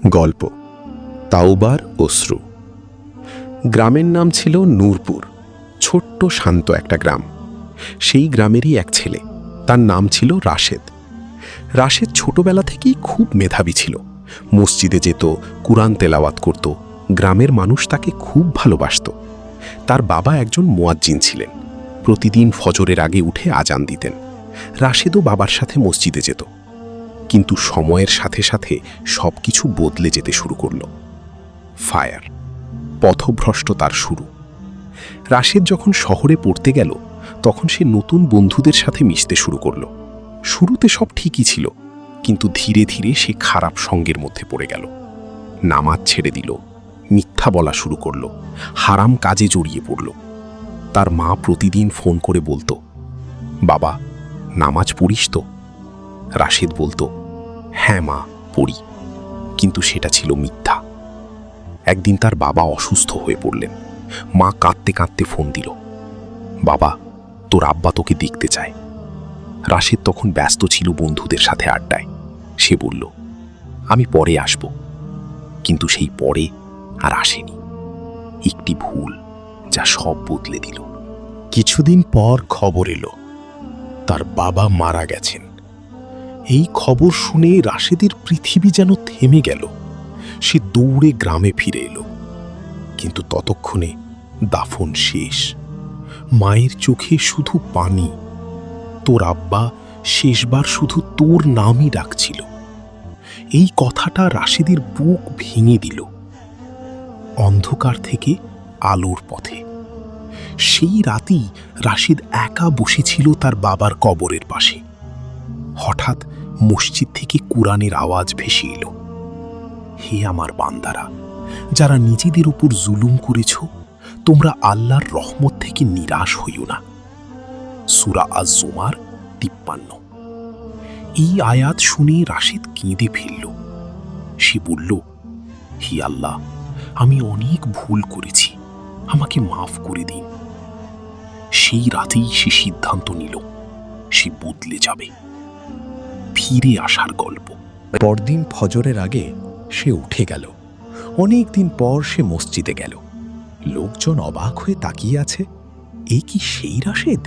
গল্প তাওবার অশ্রু। গ্রামের নাম ছিল নূরপুর। ছোট্ট শান্ত একটা গ্রাম। সেই গ্রামেরই এক ছেলে, তার নাম ছিল রাশেদ। রাশেদ ছোটবেলা থেকেই খুব মেধাবী ছিল। মসজিদে যেত, কুরআন তেলাওয়াত করত। গ্রামের মানুষ তাকে খুব ভালোবাসত। তার বাবা একজন মুয়াজ্জিন ছিলেন। প্রতিদিন ফজরের আগে উঠে আজান দিতেন। রাশেদও বাবার সাথে মসজিদে যেত। কিন্তু সময়ের সাথে সাথে সব কিছু বদলে যেতে শুরু করল। ফায়ার, পথভ্রষ্টতার শুরু। রাশেদ যখন শহরে পড়তে গেল, তখন সে নতুন বন্ধুদের সাথে মিশতে শুরু করল। শুরুতে সব ঠিকই ছিল, কিন্তু ধীরে ধীরে সে খারাপ সঙ্গের মধ্যে পড়ে গেল। নামাজ ছেড়ে দিল, মিথ্যা বলা শুরু করল, হারাম কাজে জড়িয়ে পড়ল। তার মা প্রতিদিন ফোন করে বলতো, বাবা, নামাজ পড়িস তো? রাশেদ বলতো, হ্যাঁ মা, পড়ি। কিন্তু সেটা ছিল মিথ্যা। একদিন তার বাবা অসুস্থ হয়ে পড়লেন। মা কাঁদতে কাঁদতে ফোন দিল, বাবা, তোর আব্বা তোকে দেখতে চায়। রাশেদ তখন ব্যস্ত ছিল বন্ধুদের সাথে আড্ডায়। সে বলল, আমি পরে আসব। কিন্তু সেই পরে আর আসেনি। একটি ভুল যা সব বদলে দিল। কিছুদিন পর খবর এলো, তার বাবা মারা গেছেন। এই খবর শুনে রাশেদের পৃথিবী যেন থেমে গেল। সে দৌড়ে গ্রামে ফিরে এলো, কিন্তু ততক্ষণে দাফন শেষ। মায়ের চোখে শুধু পানি। তোর আব্বা শেষবার শুধু তোর নামই ডাকছিল। এই কথাটা রাশেদের বুক ভেঙে দিল। অন্ধকার থেকে আলোর পথে। সেই রাতেই রাশেদ একা বসেছিল তার বাবার কবরের পাশে। হঠাৎ মসজিদ থেকে কুরআনের আওয়াজ ভেসে এলো, হে আমার বান্দারা, যারা নিজেদের উপর জুলুম করেছ, তোমরা আল্লাহর রহমত থেকে নিরাশ হইও না। সূরা আজ-জুমার ৫৩। এই আয়াত শুনে রাশেদ কেঁদে ফেলল। সে বলল, হে আল্লাহ, আমি অনেক ভুল করেছি, আমাকে মাফ করে দিন। সেই রাতেই সে সিদ্ধান্ত নিল, সে বদলে যাবে। ফিরে আসার গল্প। পরদিন ফজরের আগে সে উঠে গেল। অনেক দিন পর সে মসজিদে গেল। লোকজন অবাক হয়ে তাকিয়ে আছে, এই কি সেই রাশেদ?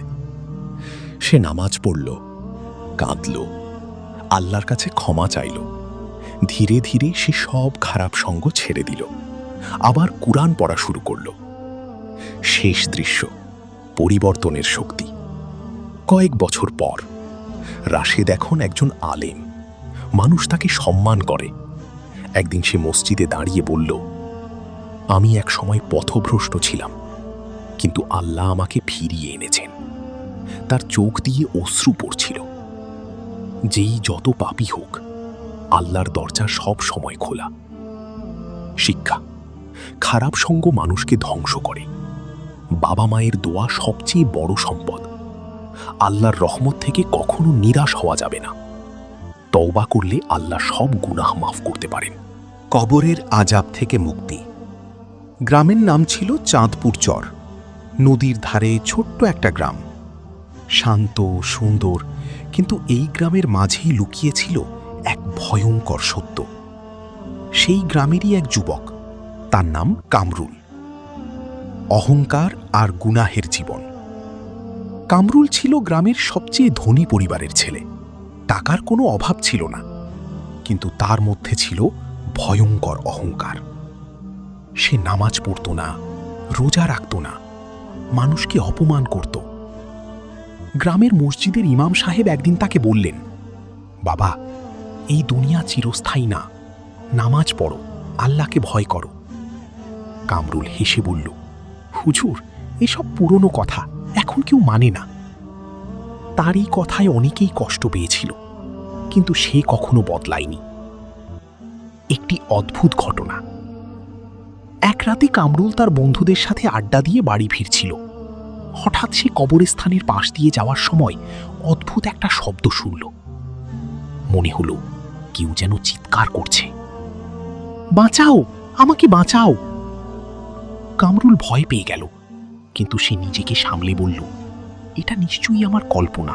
সে নামাজ পড়ল, কাঁদল, আল্লাহর কাছে ক্ষমা চাইল। ধীরে ধীরে সে সব খারাপ সঙ্গ ছেড়ে দিল, আবার কুরআন পড়া শুরু করল। শেষ দৃশ্য, পরিবর্তনের শক্তি। কয়েক বছর পর রাশেদ এখন একজন আলেম। মানুষ তাকে সম্মান করে। একদিন সে মসজিদে দাঁড়িয়ে বলল, আমি এক সময় পথভ্রষ্ট ছিলাম, কিন্তু আল্লাহ আমাকে ফিরিয়ে এনেছেন। তার চোখ দিয়ে অশ্রু পড়ছিল। যেই যত পাপী হোক, আল্লাহর দরজা সব সময় খোলা। শিক্ষা, খারাপ সঙ্গ মানুষকে ধ্বংস করে। বাবা মায়ের দোয়া সবচেয়ে বড় সম্পদ। আল্লাহর রহমত থেকে কখনো নিরাশ হওয়া যাবে না। তওবা করলে আল্লাহ সব গুনাহ মাফ করতে পারেন। কবরের আযাব থেকে মুক্তি। গ্রামের নাম ছিল চাঁদপুর চর। নদীর ধারে ছোট্ট একটা গ্রাম। শান্ত, সুন্দর, কিন্তু এই গ্রামের মাঝেই লুকিয়ে ছিল এক ভয়ঙ্কর সত্য। সেই গ্রামেরই এক যুবক, তার নাম কামরুল। অহংকার আর গুনাহের জীবন। কামরুল ছিল গ্রামের সবচেয়ে ধনী পরিবারের ছেলে। টাকার কোনো অভাব ছিল না, কিন্তু তার মধ্যে ছিল ভয়ঙ্কর অহংকার। সে নামাজ পড়ত না, রোজা রাখত না, মানুষকে অপমান করত। গ্রামের মসজিদের ইমাম সাহেব একদিন তাকে বললেন, বাবা, এই দুনিয়া চিরস্থায়ী না, নামাজ পড়ো, আল্লাহকে ভয় করো। কামরুল হেসে বলল, হুজুর, এসব পুরনো কথা, এখন কেউ মানে না। তার এই কথায় অনেকেই কষ্ট পেয়েছিল, কিন্তু সে কখনো বদলায়নি। একটি অদ্ভুত ঘটনা। এক রাতে কামরুল তার বন্ধুদের সাথে আড্ডা দিয়ে বাড়ি ফিরছিল। হঠাৎ সে কবরস্থানের পাশ দিয়ে যাওয়ার সময় অদ্ভুত একটা শব্দ শুনল। মনে হলো কেউ যেন চিৎকার করছে, বাঁচাও, আমাকে বাঁচাও। কামরুল ভয় পেয়ে গেল, কিন্তু সে নিজেকে সামলে বলল, এটা নিশ্চয়ই আমার কল্পনা।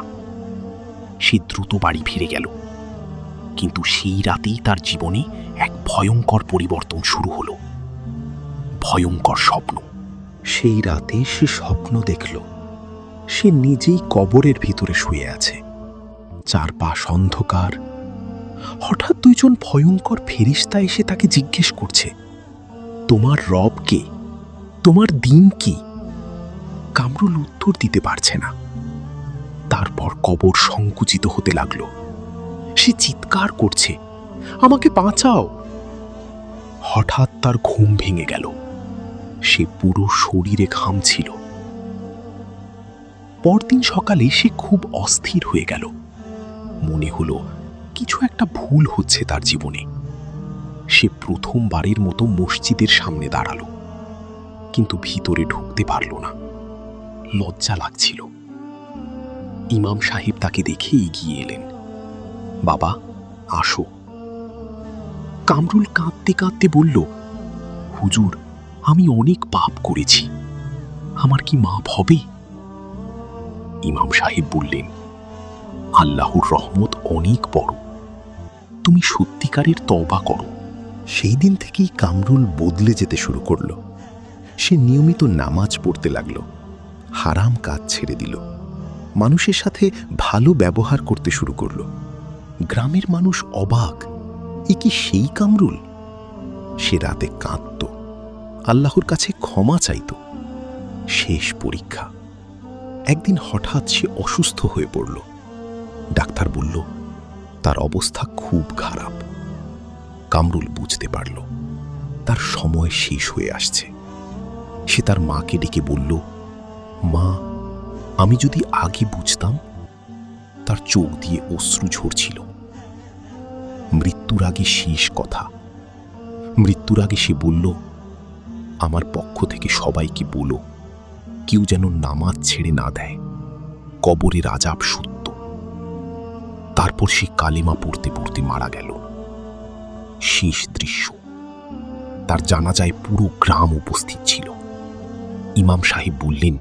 সে দ্রুত বাড়ি ফিরে গেল। কিন্তু সেই রাতেই তার জীবনে এক ভয়ঙ্কর পরিবর্তন শুরু হলো। ভয়ঙ্কর স্বপ্ন। সেই রাতে সে স্বপ্ন দেখল সে নিজেই কবরের ভিতরে শুয়ে আছে, চারপাশ অন্ধকার। হঠাৎ দুইজন ভয়ঙ্কর ফেরেশতা এসে তাকে জিজ্ঞেস করছে, তোমার রব কে, তোমার দিন কি? কামরুল উত্তর দিতে পারছে না। তারপর কবর সংকুচিত হতে লাগলো। সে চিৎকার করছে, আমাকে বাঁচাও। হঠাৎ তার ঘুম ভেঙে গেল। সে পুরো শরীরে ঘামছিল। পরদিন সকালে সে খুব অস্থির হয়ে গেল। মনে হলো কিছু একটা ভুল হচ্ছে তার জীবনে। সে প্রথমবারের মতো মসজিদের সামনে দাঁড়ালো, কিন্তু ভিতরে ঢুকতে পারল না। লজ্জা লাগছিল। ইমাম সাহেব তাকে দেখে এগিয়ে এলেন। বাবা, আসো। কামরুল কাঁদতে কাঁদতে বলল, হুজুর, আমি অনেক পাপ করেছি, আমার কি মাপ হবে? ইমাম সাহেব বললেন, আল্লাহর রহমত অনেক বড়, তুমি সত্যিকারের তওবা করো। সেই দিন থেকেই কামরুল বদলে যেতে শুরু করল। সে নিয়মিত নামাজ পড়তে লাগল, হারাম কাজ ছেড়ে দিল, মানুষের সাথে ভালো ব্যবহার করতে শুরু করল। গ্রামের মানুষ অবাক, এ কি সেই কামরুল? সে রাতে কাঁদত, আল্লাহর কাছে ক্ষমা চাইত। শেষ পরীক্ষা। একদিন হঠাৎ সে অসুস্থ হয়ে পড়ল। ডাক্তার বলল তার অবস্থা খুব খারাপ। কামরুল বুঝতে পারল তার সময় শেষ হয়ে আসছে। সে তার মাকে ডেকে বলল, মা, আমি যদি আগে বুঝতাম। তার চোখ দিয়ে অশ্রু ঝরছিল। মৃত্যুর আগে শেষ কথা। মৃত্যুর আগে সে বলল, আমার পক্ষ থেকে সবাইকে বলো কেউ যেন নামাজ ছেড়ে না দেয়, কবরের আযাব সত্য। তারপর সে কালেমা পড়তে পড়তে মারা গেল। শেষ দৃশ্য, তার জানাজায় পুরো গ্রাম উপস্থিত ছিল। ইমাম সাহেব বললেন,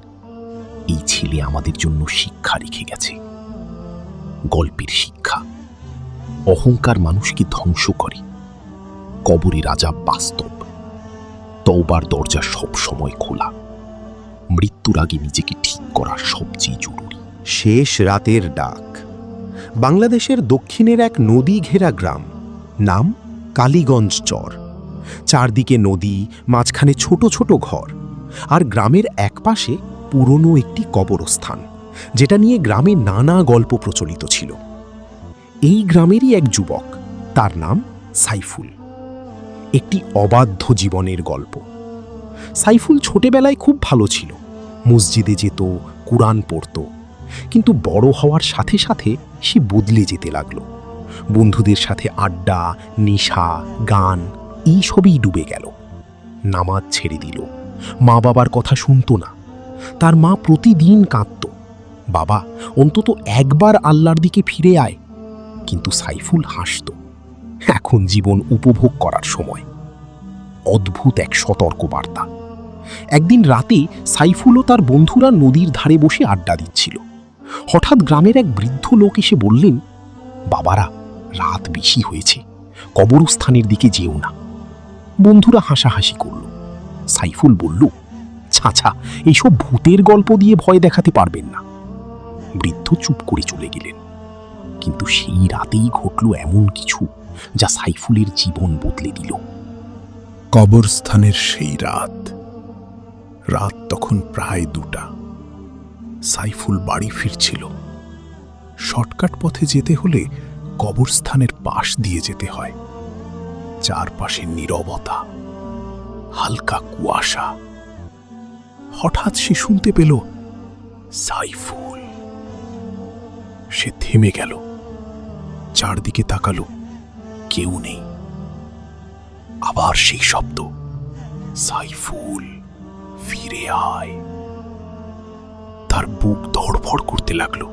এই ছেলে আমাদের জন্য শিক্ষা রেখে গেছে। গল্পের শিক্ষা, অহংকার মানুষকে ধ্বংস করে, কবরের আযাব বাস্তব, তওবার দরজা সব সময় খোলা। মৃত্যুর আগে নিজেকে ঠিক করা সবচেয়ে জরুরি। শেষ রাতের ডাক। বাংলাদেশের দক্ষিণের এক নদী ঘেরা গ্রাম, নাম কালীগঞ্জ চর। চারদিকে নদী, মাঝখানে ছোট ছোট ঘর, আর গ্রামের একপাশে পুরনো একটি কবরস্থান, যেটা নিয়ে গ্রামে নানা গল্প প্রচলিত ছিল। এই গ্রামেরই এক যুবক, তার নাম সাইফুল। একটি অবাধ্য জীবনের গল্প। সাইফুল ছোটবেলায় খুব ভালো ছিল, মসজিদে যেত, কুরআন পড়ত। কিন্তু বড় হওয়ার সাথে সাথে সে বদলে যেতে লাগলো। বন্ধুদের সাথে আড্ডা, নেশা, গান এইসবই ডুবে গেল। নামাজ ছেড়ে দিল, মা বাবার কথা শুনত না। তার মা প্রতিদিন কাঁদত, বাবা, অন্তত একবার আল্লাহর দিকে ফিরে আয়। কিন্তু সাইফুল হাসত, এখন জীবন উপভোগ করার সময়। অদ্ভুত এক সতর্ক বার্তা। একদিন রাতে সাইফুল ও তার বন্ধুরা নদীর ধারে বসে আড্ডা দিচ্ছিল। হঠাৎ গ্রামের এক বৃদ্ধ লোক এসে বললেন, বাবারা, রাত বেশি হয়েছে, কবরস্থানের দিকে যেও না। বন্ধুরা হাসাহাসি করল। সাইফুল বলল, ছাছা, এইসব ভূতের গল্প দিয়ে ভয় দেখাতে পারবেন না। বৃদ্ধ চুপ করে চলে গেলেন। কিন্তু সেই রাতেই ঘটল এমন কিছু যা সাইফুলের জীবন বদলে দিল। কবরস্থানের সেই রাত। রাত তখন প্রায় 2টা। সাইফুল বাড়ি ফিরছিল। শর্টকাট পথে যেতে হলে কবরস্থানের পাশ দিয়ে যেতে হয়। চারপাশে নীরবতা, হালকা কুয়াশা। হঠাৎ সে শুনতে পেল, সাইফুল। সে থেমে গেল, চারদিকে তাকালো, কেউ নেই। আবার সেই শব্দ, সাইফুল, ফিরে আয়। তার বুক ধড়ফড় করতে লাগলো।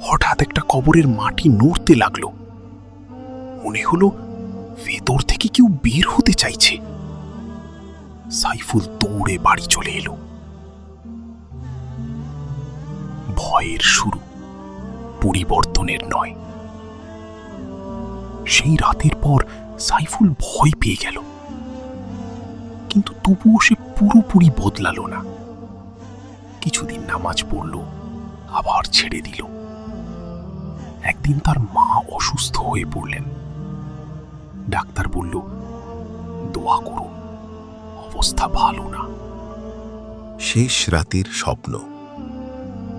হঠাৎ একটা কবরের মাটি নড়তে লাগলো। মনে হলো ভেতর থেকে কেউ বের হতে চাইছে। সাইফুল দৌড়ে বাড়ি চলে এলো। ভয়ের শুরু, পরিবর্তনের নয়। সেই রাতের পর সাইফুল ভয় পেয়ে গেল, কিন্তু তবুও সে পুরোপুরি বদলালো না। কিছুদিন নামাজ পড়ল, আবার ছেড়ে দিল। একদিন তার মা অসুস্থ হয়ে পড়লেন। ডাক্তার বলল, দোয়া করুন, অবস্থা ভালো না। শেষ রাতের স্বপ্ন।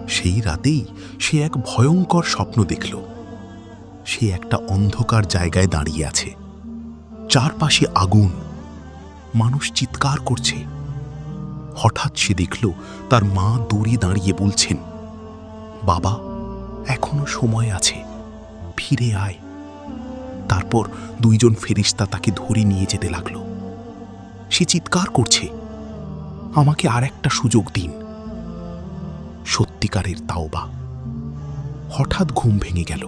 সেই রাতেই সে এক ভয়ঙ্কর স্বপ্ন দেখল। সে একটা অন্ধকার জায়গায় দাঁড়িয়ে আছে, চারপাশে আগুন, মানুষ চিৎকার করছে। হঠাৎ সে দেখল তার মা দূরে দাঁড়িয়ে বলছেন, বাবা, এখনো সময় আছে, ফিরে আয়। তারপর দুইজন ফেরেশতা তাকে ধরে নিয়ে যেতে লাগলো। সে চিৎকার করছে, আমাকে আর একটা সুযোগ দিন। সত্যিকারের তাওবা। হঠাৎ ঘুম ভেঙে গেল।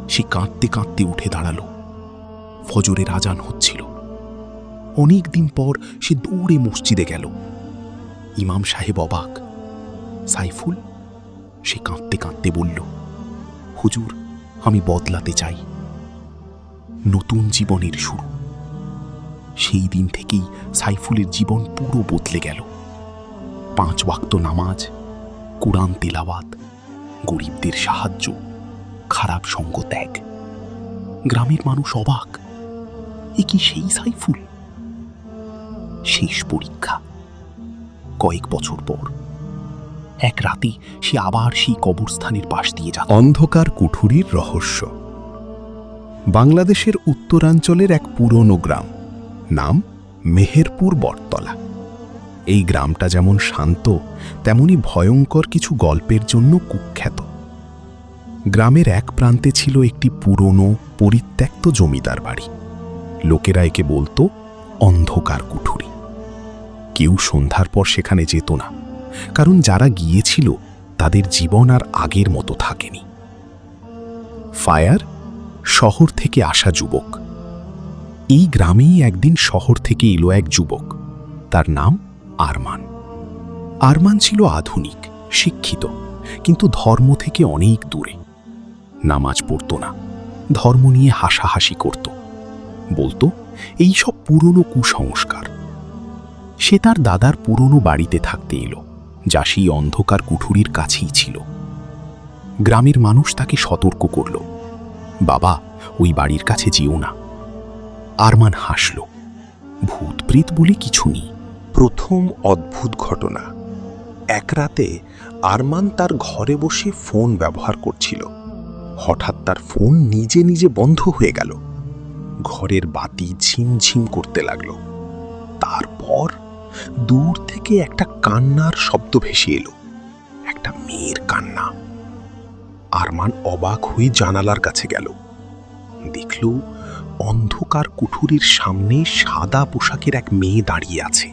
সে কাঁদতে কাঁদতে উঠে দাঁড়ালো। ফজরের আজান হচ্ছিল। অনেক দিন পর সে দৌড়ে মসজিদে গেল। ইমাম সাহেব অবাক। সাইফুল? সে কাঁদতে কাঁদতে বলল, হুজুর, আমি বদলাতে চাই। নতুন জীবনের শুরু। সেই দিন থেকেই সাইফুলের জীবন পুরো বদলে গেল। 5 ওয়াক্ত নামাজ, কুরআন তেলাওয়াত, গরিবদের সাহায্য, খারাপ সঙ্গ ত্যাগ। গ্রামের মানুষ অবাক, এ কি সেই সাইফুল? শেষ পরীক্ষা। কয়েক বছর পর এক রাতে সে আবার সেই কবরস্থানের পাশ দিয়ে যাচ্ছে। অন্ধকার কুঠুরির রহস্য। বাংলাদেশের উত্তরাঞ্চলের এক পুরনো গ্রাম, নাম মেহেরপুর বটতলা। এই গ্রামটা যেমন শান্ত, তেমনি ভয়ঙ্কর কিছু গল্পের জন্য কুখ্যাত। গ্রামের এক প্রান্তে ছিল একটি পুরনো পরিত্যক্ত জমিদার বাড়ি। লোকেরা একে বলতো অন্ধকার কুঠুরি। কেউ সন্ধ্যার পর সেখানে যেত না, কারণ যারা গিয়েছিল তাদের জীবন আর আগের মতো থাকেনি। ফায়ার, শহর থেকে আসা যুবক। এই গ্রামেই একদিন শহর থেকে এলো এক যুবক। তার নাম আরমান। আরমান ছিল আধুনিক, শিক্ষিত, কিন্তু ধর্ম থেকে অনেক দূরে। নামাজ পড়ত না, ধর্ম নিয়ে হাসাহাসি করত, বলতো এই সব পুরনো কুসংস্কার। সে তার দাদার পুরনো বাড়িতে থাকতে এলো, যা সেই অন্ধকার কুঠুরির কাছেই ছিল। গ্রামের মানুষ তাকে সতর্ক করল, বাবা, ওই বাড়ির কাছে যেও না। আরমান হাসল, ভূত প্রেত বলে কিছু নেই। প্রথম অদ্ভুত ঘটনা। এক রাতে আরমান তার ঘরে বসে ফোন ব্যবহার করছিল। হঠাৎ তার ফোন নিজে নিজে বন্ধ হয়ে গেল। ঘরের বাতি ঝিমঝিম করতে লাগলো। তারপর দূর থেকে একটা কান্নার শব্দ ভেসে এলো, একটা মেয়ের কান্না। আরমান অবাক হয়ে জানালার কাছে গেল। দেখল অন্ধকার কুঠুরির সামনে সাদা পোশাকের এক মেয়ে দাঁড়িয়ে আছে।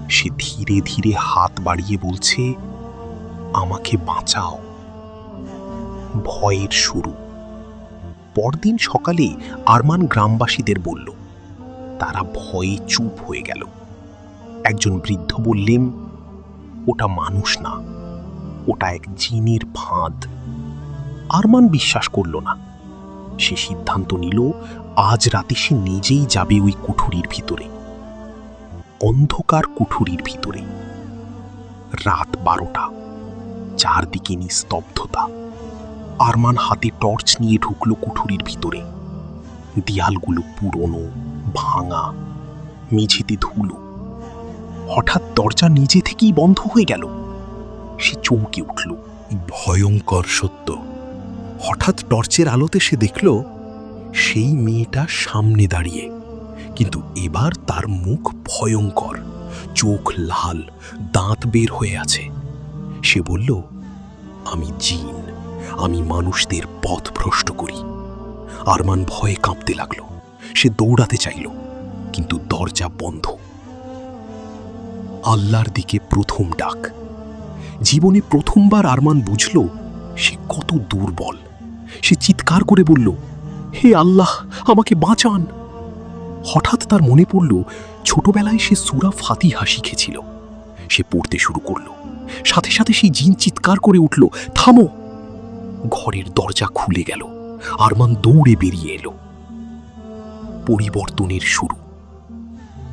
সে ধীরে ধীরে হাত বাড়িয়ে বলছে, আমাকে বাঁচাও। ভয়ের শুরু। পরদিন সকালে আরমান গ্রামবাসীদের বলল। তারা ভয়ে চুপ হয়ে গেল। একজন বৃদ্ধ বললেন, ওটা মানুষ না, ওটা এক জিনের ফাঁদ। আরমান বিশ্বাস করল না। সে সিদ্ধান্ত নিল, আজ রাতে সে নিজেই যাবে ওই কুঠুরির ভিতরে। অন্ধকার কুঠুরির ভিতরে। রাত 12টা, চারদিকে নিস্তব্ধতা। আরমান হাতে টর্চ নিয়ে ঢুকল কুঠুরির ভিতরে। দেয়ালগুলো পুরনো, ভাঙা, মেঝেতে ধুলো। হঠাৎ দরজা নিজে থেকেই বন্ধ হয়ে গেল। সে চমকে উঠল। ভয়ঙ্কর সত্য। হঠাৎ টর্চের আলোতে সে দেখল সেই মেয়েটা সামনে দাঁড়িয়ে, কিন্তু এবার তার মুখ ভয়ঙ্কর, চোখ লাল, দাঁত বের হয়ে আছে। সে বলল, আমি জিন, আমি মানুষদের পথ ভ্রষ্ট করি। আরমান ভয়ে কাঁপতে লাগলো। সে দৌড়াতে চাইল, কিন্তু দরজা বন্ধ। আল্লাহর দিকে প্রথম ডাক। জীবনে প্রথমবার আরমান বুঝল সে কত দুর্বল। সে চিৎকার করে বলল, হে আল্লাহ, আমাকে বাঁচান। হঠাৎ তার মনে পড়ল ছোটবেলায় সে সূরা ফাতিহা শিখেছিল। সে পড়তে শুরু করল। সাথে সাথে সেই জিন চিৎকার করে উঠল, থামো। ঘরের দরজা খুলে গেল। আরমান দৌড়ে বেরিয়ে এলো। পরিবর্তনের শুরু।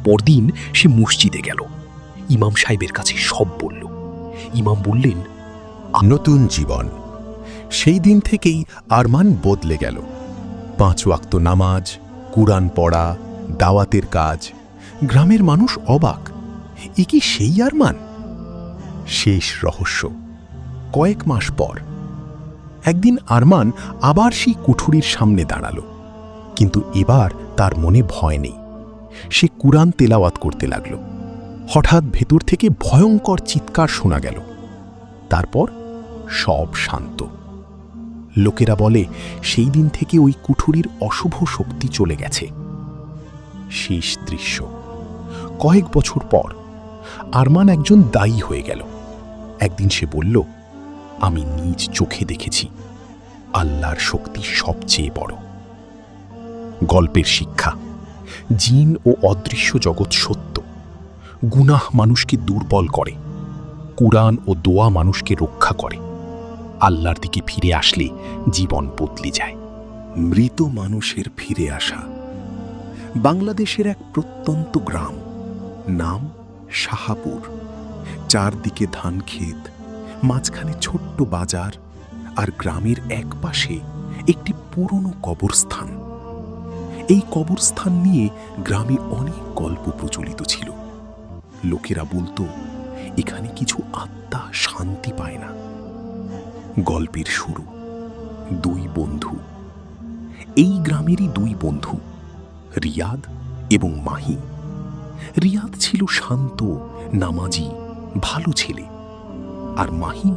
পরদিন সে মসজিদে গেল, ইমাম সাহেবের কাছে সব বলল। ইমাম বললেন, নতুন জীবন। সেই দিন থেকেই আরমান বদলে গেল। 5 ওয়াক্ত নামাজ, কুরআন পড়া, দাওয়াতের কাজ। গ্রামের মানুষ অবাক, এ কি সেই আরমান? শেষ রহস্য। কয়েক মাস পর একদিন আরমান আবার সেই কুঠুরির সামনে দাঁড়ালো, কিন্তু এবার তার মনে ভয় নেই। সে কুরআন তেলাওয়াত করতে লাগল। হঠাৎ ভেতর থেকে ভয়ঙ্কর চিৎকার শোনা গেল। তারপর সব শান্ত। লোকেরা বলে সেই দিন থেকে ওই কুঠুরির অশুভ শক্তি চলে গেছে। শেষ দৃশ্য। কয়েক বছর পর আরমান একজন দায়ী হয়ে গেল। একদিন সে বলল, আমি নিজ চোখে দেখেছি আল্লাহর শক্তি সবচেয়ে বড়। গল্পের শিক্ষা, জিন ও অদৃশ্য জগৎ সত্য। গুনাহ মানুষকে দুর্বল করে, কুরআন ও দোয়া মানুষকে রক্ষা করে। আল্লাহর দিকে ফিরে আসলে জীবন বদলে যায়। মৃত মানুষের ফিরে আসা। বাংলাদেশের এক প্রত্যন্ত গ্রাম, নাম শাহাপুর। চারদিকে ধান ক্ষেত, মাঝখানে ছোট্ট বাজার, আর গ্রামের এক পাশে একটি পুরনো কবরস্থান। এই কবরস্থান নিয়ে গ্রামে অনেক গল্প প্রচলিত ছিল। লোকেরা বলতো এখানে কিছু আত্মা শান্তি পায় না। গল্পের শুরু। 2 বন্ধু। এই গ্রামেরই 2 বন্ধু, রিয়াদ এবং মাহিন। রিয়াদ ছিল শান্ত, নামাজি, ভালো ছেলে। আর মাহিন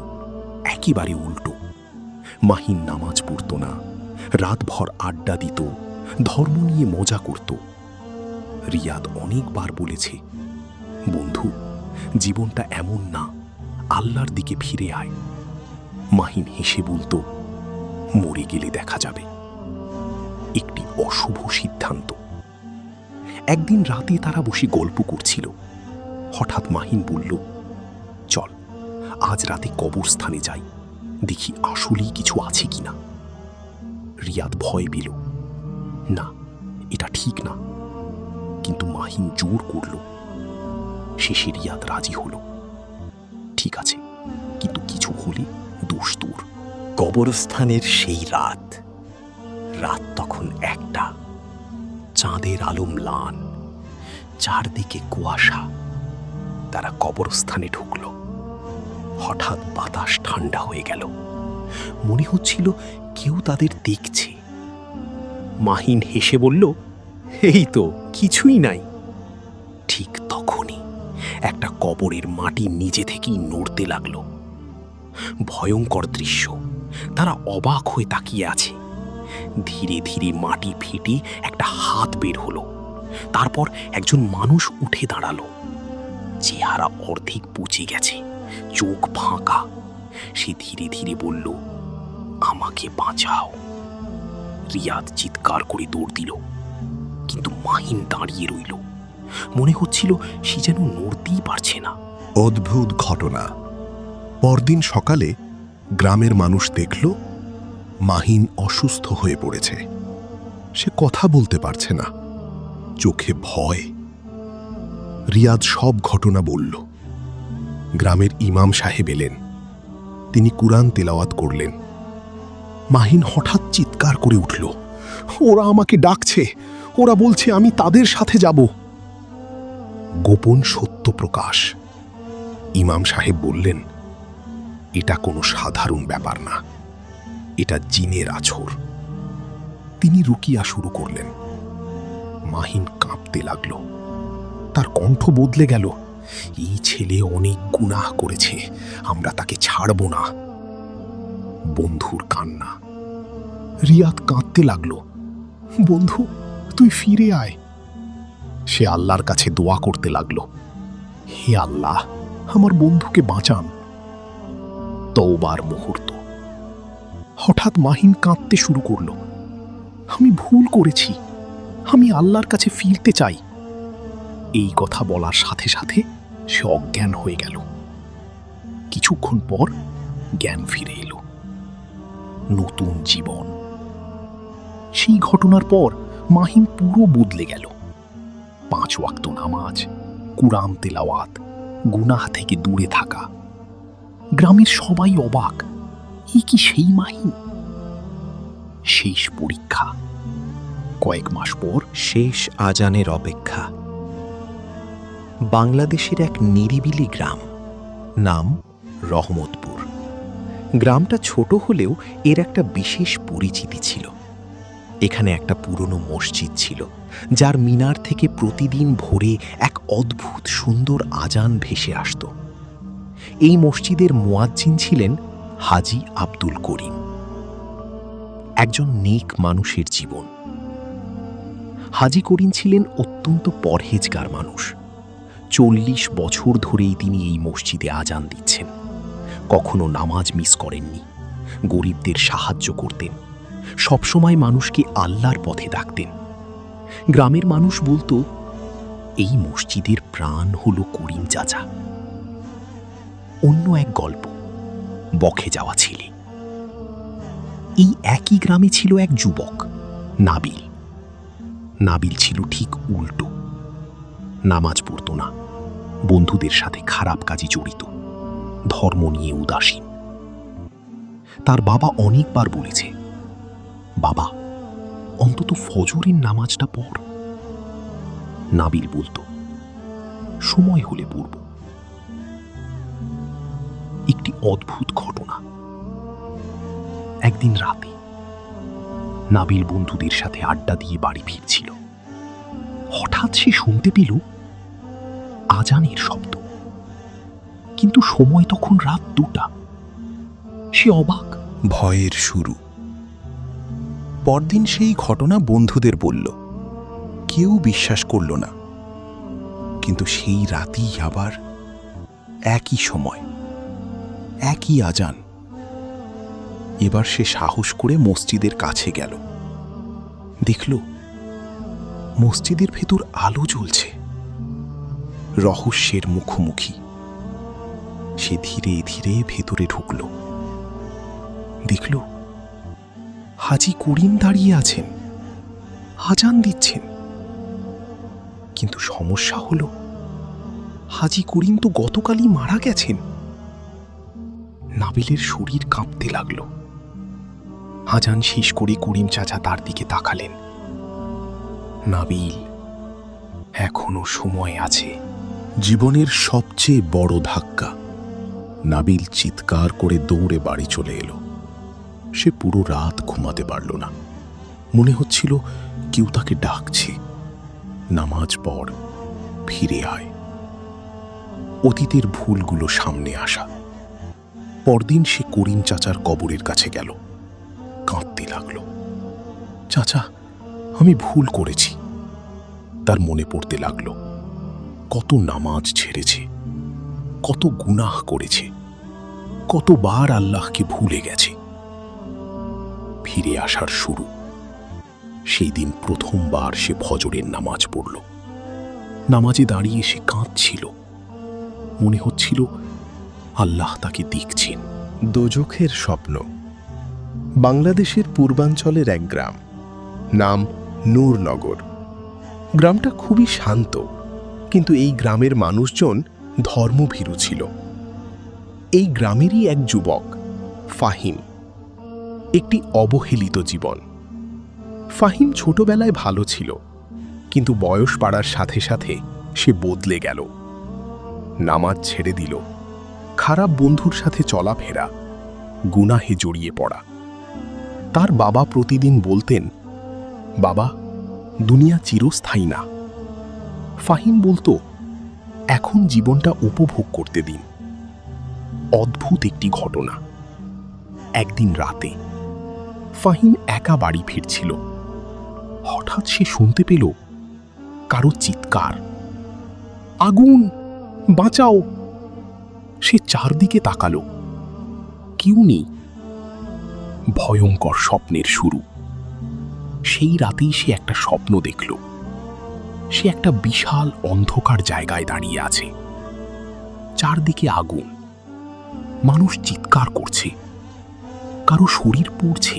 একেবারে উল্টো। মাহিন নামাজ পড়ত না, রাতভর আড্ডা দিত, ধর্ম নিয়ে মজা করত। রিয়াদ অনেকবার বলেছে, বন্ধু, জীবনটা এমন না, আল্লাহর দিকে ফিরে আয়। মাহিন হেসে বলতো, মরে গেলে দেখা যাবে। একটি অশুভ সিদ্ধান্ত। একদিন রাতে তারা বসে গল্প করছিল। হঠাৎ মাহিন বলল, চল আজ রাতে কবরস্থানে যাই, দেখি আসলেই কিছু আছে কিনা। রিয়াদ ভয় পেল, না এটা ঠিক না। কিন্তু মাহিন জোর করল। শেষে রিয়াদ রাজি হলো। ঠিক আছে, কিন্তু কিছু হলে দোষ তোর। কবরস্থানের সেই রাত তখন 1টা। চাঁদের আলো ম্লান, চারদিকে কুয়াশা। তারা কবরস্থানে ঢুকল। হঠাৎ বাতাস ঠান্ডা হয়ে গেল। মনে হচ্ছিল কেউ তাদের দেখছে। মাহিন হেসে বলল, এই তো কিছুই নাই। ঠিক তখনই একটা কবরের মাটি নিজে থেকেই নড়তে লাগলো। ভয়ঙ্কর দৃশ্য। তারা অবাক হয়ে তাকিয়ে আছে। ধীরে ধীরে মাটি ফেটে একটা হাত বের হলো। তারপর একজন মানুষ উঠে দাঁড়ালো। চেহারা অর্ধেক পুচে গেছে, চোখ ফাঁকা। সে ধীরে ধীরে বলল, আমাকে বাঁচাও। রিয়াদ চিৎকার করে দৌড় দিল, কিন্তু মাহিন দাঁড়িয়ে রইল। মনে হচ্ছিল সে যেন নড়তেই পারছে না। অদ্ভুত ঘটনা। পরদিন সকালে গ্রামের মানুষ দেখল মাহিন অসুস্থ হয়ে পড়েছে। সে কথা বলতে পারছে না, চোখে ভয়। রিয়াদ সব ঘটনা বলল। গ্রামের ইমাম সাহেব এলেন। তিনি কুরআন তেলাওয়াত করলেন। মাহিন হঠাৎ চিৎকার করে উঠল, ওরা আমাকে ডাকছে, ওরা বলছে আমি তাদের সাথে যাব। গোপন সত্য প্রকাশ। ইমাম সাহেব বললেন, এটা কোনো সাধারণ ব্যাপার না, এটা জিনের আছর। তিনি রুকিয়া শুরু করলেন। মাহিন কাঁপতে লাগল। তার কণ্ঠ বদলে গেল, এই ছেলে অনেক গুনাহ করেছে, আমরা তাকে ছাড়ব না। বন্ধুর কান্না। রিয়াদ কাঁদতে লাগল, বন্ধু তুই ফিরে আয়। সে আল্লাহর কাছে দোয়া করতে লাগল, হে আল্লাহ, আমার বন্ধুকে বাঁচান। তওবার মুহূর্ত। হঠাৎ মাহিন কাঁদতে শুরু করল, আমি ভুল করেছি, আমি আল্লাহর কাছে ফিরতে চাই। এই কথা বলার সাথে সাথে সে অজ্ঞান হয়ে গেল। কিছুক্ষণ পর জ্ঞান ফিরে এলো। নতুন জীবন। সেই ঘটনার পর মাহিম পুরো বদলে গেল। 5 ওয়াক্ত নামাজ, কুরআন তেলাওয়াত, গুনাহ থেকে দূরে থাকা। গ্রামের সবাই অবাক, এই কি সেই মাহিম? শেষ পরীক্ষা। কয়েক মাস পর শেষ আজানের অপেক্ষা। বাংলাদেশের এক নিরিবিলি গ্রাম, নাম রহমতপুর। গ্রামটা ছোট হলেও এর একটা বিশেষ পরিচিতি ছিল। এখানে একটা পুরনো মসজিদ ছিল, যার মিনার থেকে প্রতিদিন ভোরে এক অদ্ভুত সুন্দর আজান ভেসে আসত। এই মসজিদের মুয়াজ্জিন ছিলেন হাজী আব্দুল করিম, একজন নেক মানুষের জীবন। হাজী করিম ছিলেন অত্যন্ত পরহেজগার মানুষ। 40 বছর ধরেই তিনি এই মসজিদে আজান দিচ্ছেন। কখনো নামাজ মিস করেননি, গরিবদের সাহায্য করতেন, সবসময় মানুষকে আল্লাহর পথে ডাকতেন। গ্রামের মানুষ বলতো, এই মসজিদের প্রাণ হলো করিম চাচা। অন্য এক গল্প, বখে যাওয়া ছেলে। এই একই গ্রামে ছিল এক যুবক, নাবিল। নাবিল ছিল ঠিক উল্টো। নামাজ পড়তো না, বন্ধুদের সাথে খারাপ কাজে জড়িত, ধর্ম নিয়ে উদাসীন। তার বাবা অনেকবার বলেছে, বাবা অন্তত ফজরের নামাজটা পড়। নাবিল বলতো, সময় হলে পড়ব। একটি অদ্ভুত ঘটনা। একদিন রাতে নাবিল বন্ধুদের সাথে আড্ডা দিয়ে বাড়ি ফিরছিল। হঠাৎ সে শুনতে পেল আজানের শব্দ, কিন্তু সময় তখন রাত 2টা। সে অবাক। ভয়ের শুরু। পরদিন সেই ঘটনা বন্ধুদের বলল, কেউ বিশ্বাস করল না। কিন্তু সেই রাতেই আবার একই সময়, একই আজান। এবার সে সাহস করে মসজিদের কাছে গেল। দেখল মসজিদের ভেতর আলো জ্বলছে, রহস্যের মুখোমুখি। সে ধীরে ধীরে ভেতরে ঢুকল। দেখল হাজী করিম দাঁড়িয়ে আছেন, আজান দিচ্ছেন। কিন্তু সমস্যা হলো, হাজী করিম তো গতকালই মারা গেছেন। নাবিলের শরীর কাঁপতে লাগলো। আজান শেষ করে করিম চাচা তার দিকে তাকালেন। নাবিল, এখনো সময় আছে। জীবনের সবচেয়ে বড় ধাক্কা। নাবিল চিৎকার করে দৌড়ে বাড়ি চলে এলো। সে পুরো রাত ঘুমাতে পারল না। মনে হচ্ছিল কেউ তাকে ডাকছে, নামাজ পড়, ফিরে আয়। অতীতের ভুলগুলো সামনে আসা। পরদিন সে করিম চাচার কবরের কাছে গেল, কাঁদতে লাগলো। চাচা, আমি ভুল করেছি। তার মনে পড়তে লাগলো কত নামাজ ছেড়েছে, কত গুনাহ করেছে, কতবার আল্লাহকে ভুলে গেছে। ফিরে আসার শুরু। সেই দিন প্রথমবার সে ফজরের নামাজ পড়ল। নামাজে দাঁড়িয়ে সে কাঁদছিল। মনে হচ্ছিল আল্লাহ তাকে দেখছেন। দোজখের স্বপ্ন। বাংলাদেশের পূর্বাঞ্চলের এক গ্রাম, নাম নূরনগর। গ্রামটা খুবই শান্ত, কিন্তু এই গ্রামের মানুষজন ধর্মভীরু ছিল। এই গ্রামেরই এক যুবক, ফাহিম। একটি অবহেলিত জীবন। ফাহিম ছোটবেলায় ভালো ছিল, কিন্তু বয়স বাড়ার সাথে সাথে সে বদলে গেল। নামাজ ছেড়ে দিল, খারাপ বন্ধুর সাথে চলাফেরা, গুনাহে জড়িয়ে পড়া। তার বাবা প্রতিদিন বলতেন, বাবা, দুনিয়া চিরস্থায়ী না। ফাহিম বলতো, এখন জীবনটা উপভোগ করতে দিন। অদ্ভুত একটি ঘটনা। একদিন রাতে ফাহিম একা বাড়ি ফিরছিল। হঠাৎ সে শুনতে পেল কারো চিৎকার, আগুন, বাঁচাও! সে চারদিকে তাকালো, কেউ নেই। ভয়ঙ্কর স্বপ্নের শুরু। সেই রাতেই সে একটা স্বপ্ন দেখল। সে একটা বিশাল অন্ধকার জায়গায় দাঁড়িয়ে আছে। চারদিকে আগুন, মানুষ চিৎকার করছে, কারো শরীর পুড়ছে,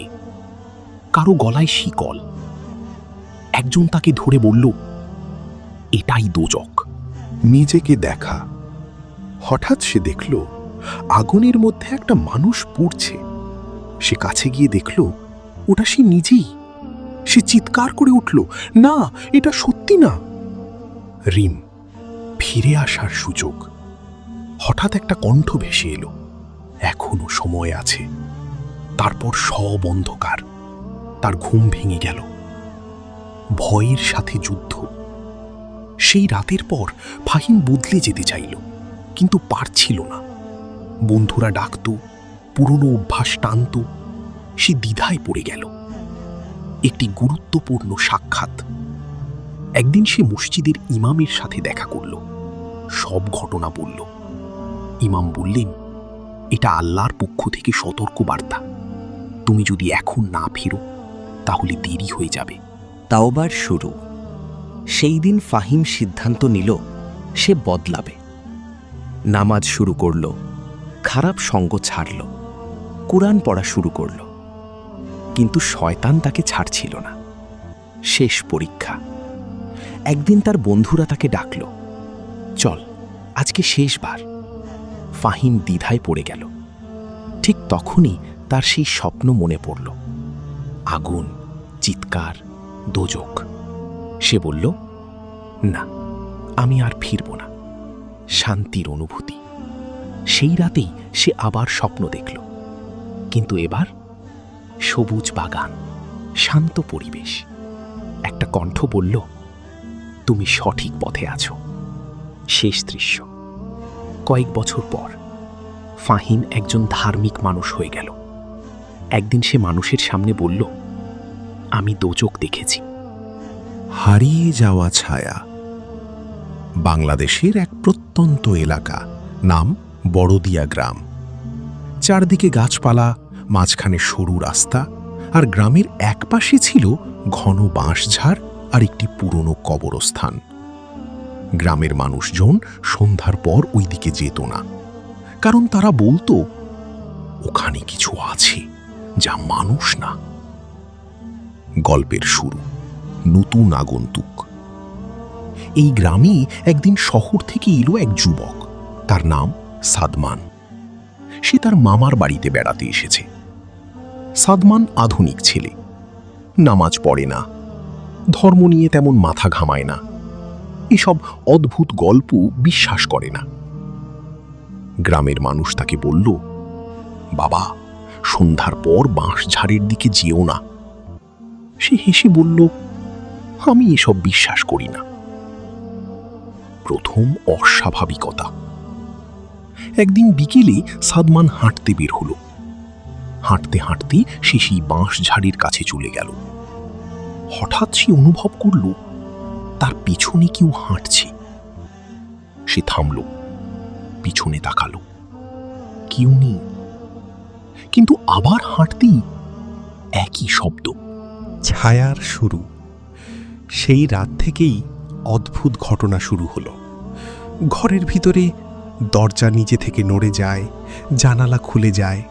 কারো গলায় শিকল। একজন তাকে ধরে বলল, এটাই দোজক। নিজেকে দেখা। হঠাৎ সে দেখল আগুনের মধ্যে একটা মানুষ পুড়ছে। সে কাছে গিয়ে দেখল ওটা সে নিজেই। সে চিৎকার করে উঠল, না, এটা সত্যি না। রিম, ফিরে আসার সুযোগ। হঠাৎ একটা কণ্ঠ ভেসে এলো, এখনো সময় আছে। তারপর সব অন্ধকার। তার ঘুম ভেঙে গেল। ভয়ের সাথে যুদ্ধ। সেই রাতের পর ফাহিম বদলে যেতে চাইল, কিন্তু পারছিল না। বন্ধুরা ডাকত, পুরনো অভ্যাস টানত। সে দ্বিধায় পড়ে গেল। একটি গুরুত্বপূর্ণ সাক্ষাৎ। একদিন সে মসজিদের ইমামের সাথে দেখা করল, সব ঘটনা বলল। ইমাম বললেন, এটা আল্লাহর পক্ষ থেকে সতর্ক বার্তা। তুমি যদি এখন না ফেরো তাহলে দেরি হয়ে যাবে। তাওবার শুরু। সেই দিন ফাহিম সিদ্ধান্ত নিল সে বদলাবে। নামাজ শুরু করল, খারাপ সঙ্গ ছাড়ল, কুরআন পড়া শুরু করল। কিন্তু শয়তান তাকে ছাড়ছিল না। শেষ পরীক্ষা। একদিন তার বন্ধুরা তাকে ডাকল, চল, আজকে শেষবার। ফাহিম দ্বিধায় পড়ে গেল। ঠিক তখনই তার সেই স্বপ্ন মনে পড়ল, আগুন, চিৎকার, দোজক। সে বলল, না, আমি আর ফিরব না। শান্তির অনুভূতি। সেই রাতেই সে আবার স্বপ্ন দেখল, কিন্তু এবার সবুজ বাগান, শান্ত পরিবেশ। একটা কণ্ঠ বলল, তুমি সঠিক পথে আছো। শেষ দৃশ্য। কয়েক বছর পর ফাহিম একজন ধার্মিক মানুষ হয়ে গেল। একদিন সে মানুষের সামনে বলল, আমি দোজক দেখেছি। হারিয়ে যাওয়া ছায়া। বাংলাদেশের এক প্রত্যন্ত এলাকা, নাম বড়দিয়া গ্রাম। চারদিকে গাছপালা, মাঝখানে সরু রাস্তা, আর গ্রামের একপাশে ছিল ঘন বাঁশঝাড় আর একটি পুরনো কবরস্থান। গ্রামের মানুষজন সন্ধ্যার পর ওই দিকে যেত না, কারণ তারা বলতো ওখানে কিছু আছে যা মানুষ না। গল্পের শুরু, নতুন আগন্তুক। এই গ্রামে একদিন শহর থেকে এলো এক যুবক। তার নাম সাদমান। সে তার মামার বাড়িতে বেড়াতে এসেছে। সাদমান আধুনিক ছেলে, নামাজ পড়ে না, ধর্ম নিয়ে তেমন মাথা ঘামায় না, এসব অদ্ভুত গল্প বিশ্বাস করে না। গ্রামের মানুষ তাকে বলল, বাবা, সন্ধ্যার পর বাঁশঝাড়ের দিকে যেও না। সে হেসে বলল, আমি এসব বিশ্বাস করি না। প্রথম অস্বাভাবিকতা। একদিন বিকেলে সাদমান হাঁটতে বের হলো। হাঁটতে হাঁটতে সে সেই বাঁশঝাড়ের কাছে চলে গেল। হঠাৎ সে অনুভব করল তার পিছনে কেউ হাঁটছে। সে থামল, পিছনে তাকালো, কেউ নেই। কিন্তু আবার হাঁটতেই একই শব্দ। ছায়ার শুরু। সেই রাত থেকেই অদ্ভুত ঘটনা শুরু হলো। ঘরের ভিতরে দরজা নিজে থেকে নড়ে যায়, জানালা খুলে যায়,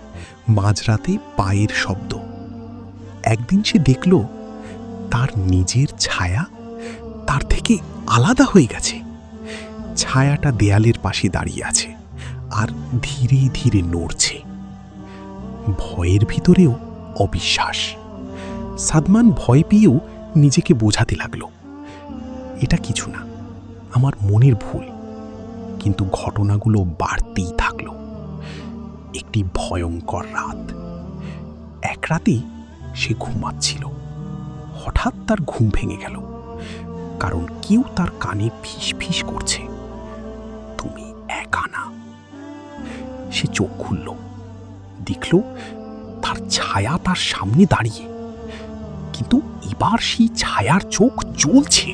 মাঝরাতে পায়ের শব্দ। একদিন সে দেখল তার নিজের ছায়া তার থেকে আলাদা হয়ে গেছে। ছায়াটা দেয়ালের পাশে দাঁড়িয়ে আছে আর ধীরে ধীরে নড়ছে। ভয়ের ভিতরেও অবিশ্বাস। সাদমান ভয় পেয়েও নিজেকে বোঝাতে লাগল, এটা কিছু না, আমার মনের ভুল। কিন্তু ঘটনাগুলো বাড়তেই থাকল। একটি ভয়ঙ্কর রাত। এক রাতে সে ঘুমাচ্ছিল। হঠাৎ তার ঘুম ভেঙে গেল, কারণ কেউ তার কানে ফিস ফিস করছে, তুমি একা না। সে চোখ খুলল, দেখল তার ছায়া তার সামনে দাঁড়িয়ে। কিন্তু এবার সেই ছায়ার চোখ জ্বলছে।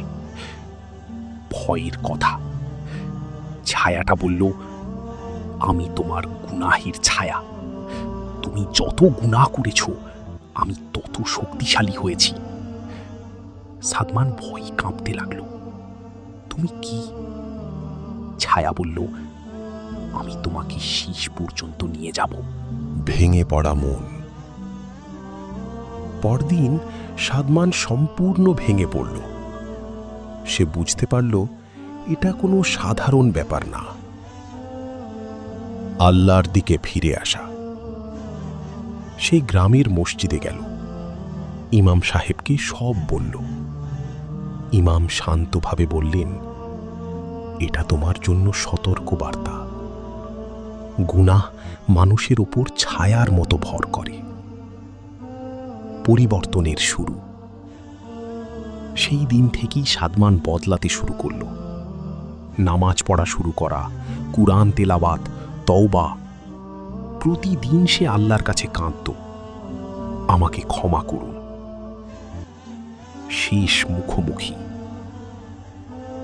ভয়ের কথা। ছায়াটা বলল, আমি তোমার গুনাহের ছায়া। তুমি যত গুনাহ করেছ, আমি তত শক্তিশালী হয়েছি। সাদমান ভয় কাঁপতে লাগল। তুমি কি? ছায়া বলল, আমি তোমাকে শেষ পর্যন্ত নিয়ে যাব। ভেঙে পড়া মন। পরদিন সাদমান সম্পূর্ণ ভেঙে পড়ল। সে বুঝতে পারল এটা কোনো সাধারণ ব্যাপার না। আল্লাহর দিকে ফিরে আসা। সেই গ্রামের মসজিদে গেল, ইমাম সাহেবকে সব বলল। ইমাম শান্তভাবে বললেন, এটা তোমার জন্য সতর্ক বার্তা। গুনাহ মানুষের ওপর ছায়ার মতো ভর করে। পরিবর্তনের শুরু। সেই দিন থেকেই সাদমান বদলাতে শুরু করল। নামাজ পড়া শুরু করা, কুরআন তেলাওয়াত, তওবা। প্রতিদিন সে আল্লাহর কাছে কাঁদত, আমাকে ক্ষমা করুন। শেষ মুখোমুখি।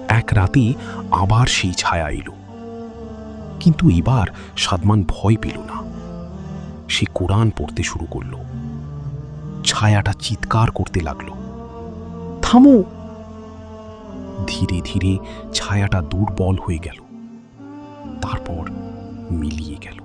এক রাতে আবার সেই ছায়া এলো, কিন্তু এবার সাদমান ভয় পেল না। সে কোরআন পড়তে শুরু করল। ছায়াটা চিৎকার করতে লাগলো, থামো। ধীরে ধীরে ছায়াটা দুর্বল হয়ে গেল, তারপর মিলিয়ে গেল।